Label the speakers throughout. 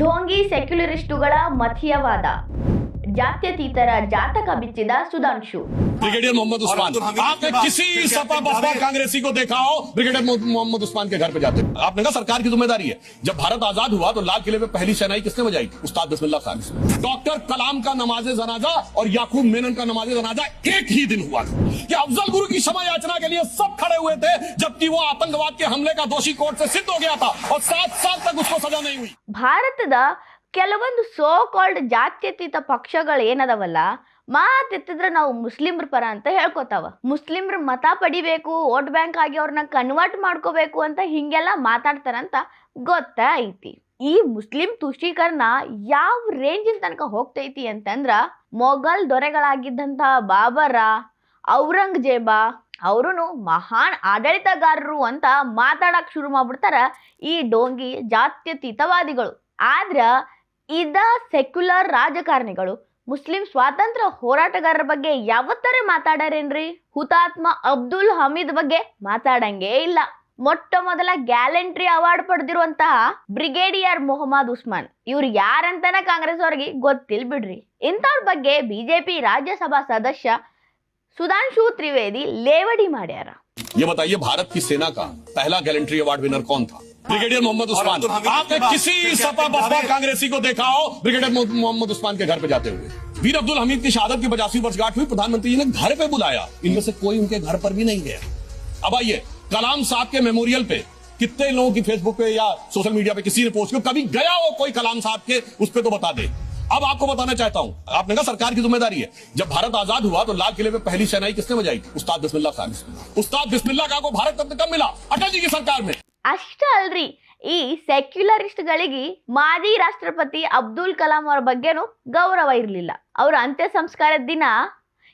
Speaker 1: ಢೋಂಗಿ ಸೆಕ್ಯುಲರಿಸ್ಟುಗಳ ಮತೀಯವಾದ ಜಾತ್ಯತೀತರ ಜಾತಕ ಬಿಚ್ಚಿದ ಸುಧಾಂಶು.
Speaker 2: ब्रिगेडियर मोहम्मद उस्मान, आपने किसी सपा बसपा कांग्रेसी को देखा हो ब्रिगेडियर मोहम्मद उस्मान के घर पे जाते? आपने कहा सरकार की जिम्मेदारी है। जब भारत आजाद हुआ तो लाल किले पे पहली शहनाई किसने बजाई? उस्ताद बिस्मिल्लाह खान। डॉक्टर कलाम का नमाज जनाजा और याकूब मेनन का नमाज जनाजा एक ही दिन हुआ था कि अफजल गुरु की क्षमा याचना के लिए सब खड़े हुए थे, जबकि वो आतंकवाद के हमले का दोषी कोर्ट से सिद्ध हो गया था और 7 साल तक उसको सजा नहीं हुई।
Speaker 1: ಭಾರತದ ಕೆಲವೊಂದು ಸೋ ಕಾಲ್ಡ್ ಜಾತ್ಯತೀತ ಪಕ್ಷಗಳು ಏನದವಲ್ಲ, ಮಾತೆತ್ತಿದ್ರೆ ನಾವು ಮುಸ್ಲಿಮ್ರ ಪರ ಅಂತ ಹೇಳ್ಕೊತಾವ. ಮುಸ್ಲಿಮ್ರ ಮತ ಪಡಿಬೇಕು, ವೋಟ್ ಬ್ಯಾಂಕ್ ಆಗಿ ಅವ್ರನ್ನ ಕನ್ವರ್ಟ್ ಮಾಡ್ಕೋಬೇಕು ಅಂತ ಹಿಂಗೆಲ್ಲ ಮಾತಾಡ್ತಾರಂತ ಗೊತ್ತೈತಿ. ಈ ಮುಸ್ಲಿಂ ತುಷ್ಟೀಕರಣ ಯಾವ ರೇಂಜಿನ ತನಕ ಹೋಗ್ತೈತಿ ಅಂತಂದ್ರ, ಮೊಘಲ್ ದೊರೆಗಳಾಗಿದ್ದಂತ ಬಾಬರ, ಔರಂಗಜೇಬ ಅವರು ಮಹಾನ್ ಆಡಳಿತಗಾರರು ಅಂತ ಮಾತಾಡಕ್ ಶುರು ಮಾಡ್ಬಿಡ್ತಾರ ಈ ಡೋಂಗಿ ಜಾತ್ಯತೀತವಾದಿಗಳು. ಆದ್ರ ಇದ ಸೆಕ್ಯುಲರ್ ರಾಜಕಾರಣಿಗಳು ಮುಸ್ಲಿಂ ಸ್ವಾತಂತ್ರ್ಯ ಹೋರಾಟಗಾರರ ಬಗ್ಗೆ ಯಾವತ್ತರೇ ಮಾತಾಡಾರೇನ್ರಿ? ಹುತಾತ್ಮ ಅಬ್ದುಲ್ ಹಮೀದ್ ಬಗ್ಗೆ ಮಾತಾಡಂಗೇ ಇಲ್ಲ. ಮೊಟ್ಟ ಮೊದಲ ಗ್ಯಾಲೆಂಟ್ರಿ ಅವಾರ್ಡ್ ಪಡೆದಿರುವಂತಹ ಬ್ರಿಗೇಡಿಯರ್ ಮೊಹಮ್ಮದ್ ಉಸ್ಮಾನ್ ಇವ್ರು ಯಾರಂತಾನೆ ಕಾಂಗ್ರೆಸ್ ಅವ್ರಿಗೆ ಗೊತ್ತಿಲ್ಲ ಬಿಡ್ರಿ. ಇಂಥವ್ರ ಬಗ್ಗೆ ಬಿಜೆಪಿ ರಾಜ್ಯಸಭಾ ಸದಸ್ಯ सुधांशु त्रिवेदी लेवड़ी माड्यार.
Speaker 2: ये बताइए भारत की सेना का पहला गैलेंट्री अवार्ड विनर कौन था? ब्रिगेडियर मोहम्मद उस्मान। आपने किसी सपा बसपा कांग्रेसी को देखा हो ब्रिगेडियर मोहम्मद उस्मान के घर पे जाते हुए? वीर अब्दुल हमीद की शहादत की 50वीं वर्षगांठ हुई, प्रधानमंत्री जी ने घर पे बुलाया, इनमें से कोई उनके घर पर भी नहीं गया। अब आइए, कलाम साहब के मेमोरियल पे कितने लोगों की फेसबुक पे या सोशल मीडिया पे किसी ने पोस्ट किया, कभी गया हो कोई कलाम साहब के, उस पे तो बता दे। अब आपको बताना चाहता हूं, आपने कहा सरकार की जिम्मेदारी है। जब भारत आजाद हुआ तो लाल किले पे पहली शहनाई किसने बजाई? उस्ताद बिस्मिल्लाह खान। उस्ताद बिस्मिल्लाह खान को भारत रत्न कब मिला? अटल जी की सरकार में।
Speaker 1: ಅಷ್ಟ ಅಲ್ರಿ, ಈ ಸೆಕ್ಯುಲರಿಸ್ಟ್ಗಳಿಗೆ ಮಾಜಿ ರಾಷ್ಟ್ರಪತಿ ಅಬ್ದುಲ್ ಕಲಾಂ ಅವರ ಬಗ್ಗೆನೂ ಗೌರವ ಇರಲಿಲ್ಲ. ಅವರ ಅಂತ್ಯ ಸಂಸ್ಕಾರದ ದಿನ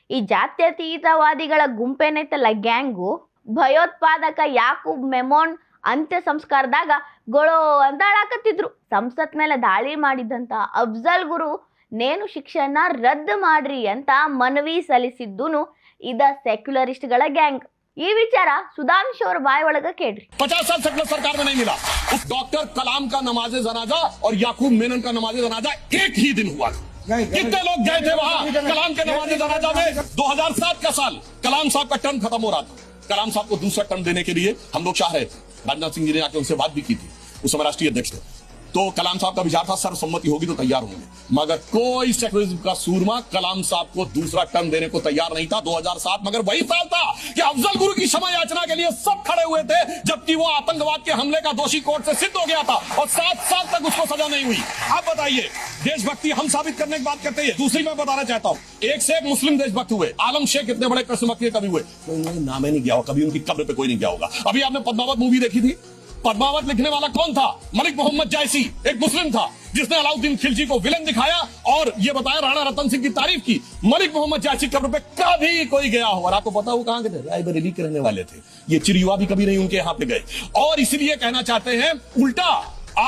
Speaker 1: ಈ ಜಾತ್ಯತೀತವಾದಿಗಳ ಗುಂಪೇನೈತಲ್ಲ, ಗ್ಯಾಂಗು, ಭಯೋತ್ಪಾದಕ ಯಾಕೂಬ್ ಮೆಮೋನ್ ಅಂತ್ಯ ಸಂಸ್ಕಾರದಾಗ ಗೊಳೋ ಅಂತ ಅಳಾಕತ್ತಿದ್ರು. ಸಂಸತ್ ಮೇಲೆ ದಾಳಿ ಮಾಡಿದಂತ ಅಫ್ಜಲ್ ಗುರು ನೇಣು ಶಿಕ್ಷೆಯನ್ನ ರದ್ದು ಮಾಡ್ರಿ ಅಂತ ಮನವಿ ಸಲ್ಲಿಸಿದ್ದು ಇದ ಸೆಕ್ಯುಲರಿಸ್ಟ್ಗಳ ಗ್ಯಾಂಗ್. ಈ ವಿಚಾರ ಸುಧಾಂಶು ಅವರ ಬಾಯಿ ಒಳಗ ಕೇಳ್ರಿ.
Speaker 2: 50 साल सेकुलर सरकार में नहीं मिला। उस डॉक्टर कलाम का नमाज जनाजा और याकूब मेनन का नमाज जनाजा एक ही दिन हुआ। कितने लोग गए थे वहां कलाम के नमाज जनाजा में? 2007 का साल कलाम साहब का टर्म खत्म हो रहा था। कलाम साहब को दूसरा टर्म देने के लिए हम लोग चाह रहे थे। राजनाथ सिंह जी ने आके उनसे बात भी की थी, उस समय राष्ट्रीय अध्यक्ष थे। तो कलाम साहब का विचार था सर्वसम्मति होगी तो तैयार होंगे, मगर कोई सेक्युलरिज्म का सूरमा कलाम साहब को दूसरा टर्म देने को तैयार नहीं था। 2007 मगर वही साल था कि अफजल गुरु की क्षमा याचना के लिए सब खड़े हुए थे, जबकि वो आतंकवाद के हमले का दोषी कोर्ट से सिद्ध हो गया था और 7 साल तक उसको सजा नहीं हुई। आप बताइए, देशभक्ति हम साबित करने की बात करते हैं। दूसरी मैं बताना चाहता हूँ, एक से एक मुस्लिम देशभक्त हुए। आलम शेख इतने बड़े कृष्ण कवि हुए, नाम ही नहीं गया होगा, कभी उनकी कब्र पे कोई नहीं गया होगा। अभी आपने पद्मावत मूवी देखी थी, पद्मावत लिखने वाला कौन था? मलिक मोहम्मद जायसी, एक मुस्लिम था जिसने अलाउद्दीन खिलजी को विलन दिखाया और ये बताया राणा रतन सिंह की तारीफ की। मलिक मोहम्मद जायसी कब्र पे कभी कोई गया हो? और आपको पता वो कहां के थे? रायबरेली के रहने वाले थे। ये चिरयुवा भी कभी नहीं उनके यहाँ पे गए। और इसलिए कहना चाहते हैं उल्टा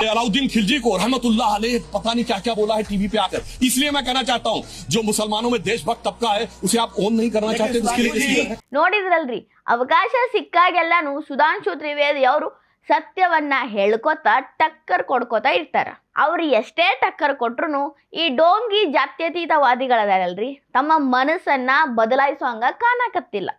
Speaker 2: अलाउद्दीन खिलजी को रहमतुल्लाह अलैह पता नहीं क्या क्या बोला है टीवी पे आकर। इसलिए मैं कहना चाहता हूँ, जो मुसलमानों में देशभक्त तबका है उसे आप ओन नहीं करना चाहते, उसके लिए
Speaker 1: ನೋಡಿದ್ರಲ್ರಿ, ಅವಕಾಶ ಸಿಕ್ಕಾಗೆಲ್ಲಾನು ಸುಧಾಂಶು ತ್ರಿವೇದಿ ಅವರು ಸತ್ಯವನ್ನ ಹೇಳ್ಕೊತ ಟಕ್ಕರ್ ಕೊಡ್ಕೋತಾ ಇರ್ತಾರ. ಅವ್ರು ಎಷ್ಟೇ ಟಕ್ಕರ್ ಕೊಟ್ರು ಈ ಡೋಂಗಿ ಜಾತ್ಯತೀತವಾದಿಗಳದಾರಲ್ರಿ, ತಮ್ಮ ಮನಸ್ಸನ್ನ ಬದಲಾಯಿಸೋ ಹಂಗ ಕಾಣಕತ್ತಿಲ್ಲ.